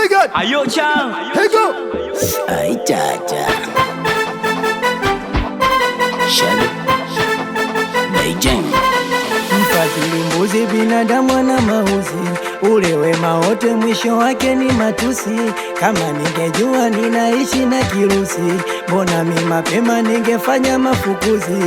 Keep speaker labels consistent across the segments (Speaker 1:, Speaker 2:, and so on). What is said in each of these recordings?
Speaker 1: my God.
Speaker 2: Ayo Chang.
Speaker 1: Here go.
Speaker 3: Ay tata Shadow Beijing.
Speaker 4: Mfadhili mbuzi, binadamu ana mauzi, ule wema wote mwisho wake ni matusi. Kama ningejua ninaishi na kirusi, mbona mi mapema ningefanya mafukuzi.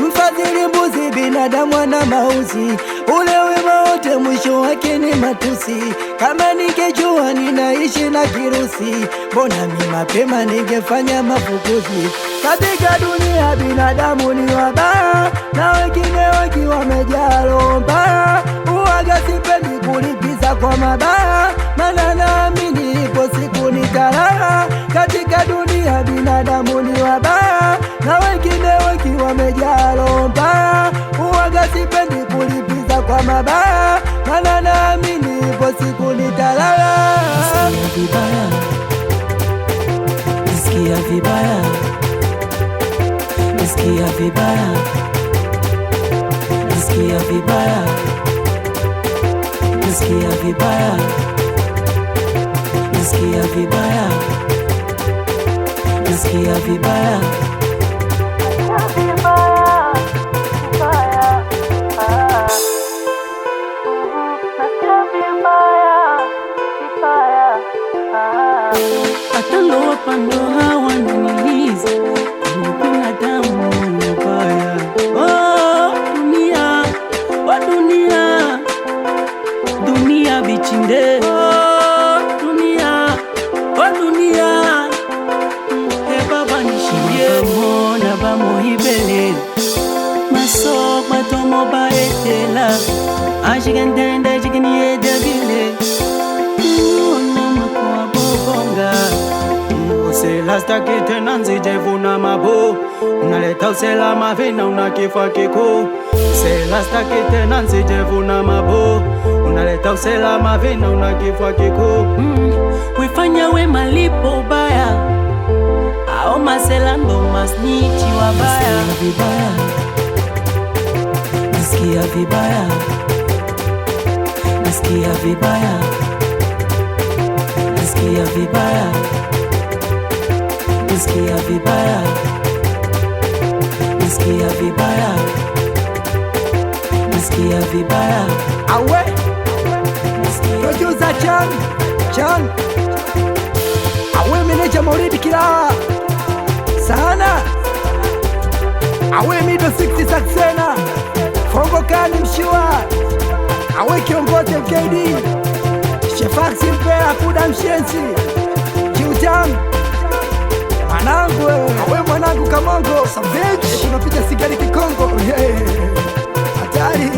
Speaker 4: Mfadhili mbuzi, binadamu ana mauzi, ule wema wote mwisho wake ni matusi. Kama ningejua ninaishi na kirusi, mbona mi mapema ningefanya mafukuzi. Katika dunia binadamu ni wabaya, na wengine wengi wamejaa roho mbaya. Uwaga sipendi kulipiza kwa mabaya, maana naamini ipo siku nitalala. Katika dunia binadamu ni wabaya, na wengine wengi wamejaa roho mbaya. Uwaga sipendi kulipiza kwa mabaya, maana naamini ipo siku nitalala.
Speaker 3: Nasikia vibaya, nasikia vibaya, nasikia vibaya, nasikia vibaya, nasikia vibaya, nasikia vibaya, nasikia vibaya. Atando wapando hawananiliza ni binadamu mbaya. Oh dunia, oh dunia, dunia bichinde. Oh dunia, oh dunia, he baba nishie mona bamo hibele maso matomo baetela ashigende jigini edebile. Usela staki tena nzijevuna mabo, unaleta usela mavina unakifa kiko. Usela staki tena nzijevuna mabo, unaleta usela mavina unakifa kiko. Wifanya we malipo baya, ao masela ndo masnichi wabaya. Nasikia vibaya, nasikia vibaya, nasikia vibaya, nasikia vibaya, nasikia vibaya, nasikia vibaya.
Speaker 4: Awe producer Chan awe meneja Maulidi Kila sana, awe mido 60 Saxena Fongo Kani Mshua, awe kiongozi MKD Shefaksi Mpea Kuda Mshensi Kiutam mwanangu, awe mwanangu Kamongo Savage, tunapiga sigari Kikongo hatari.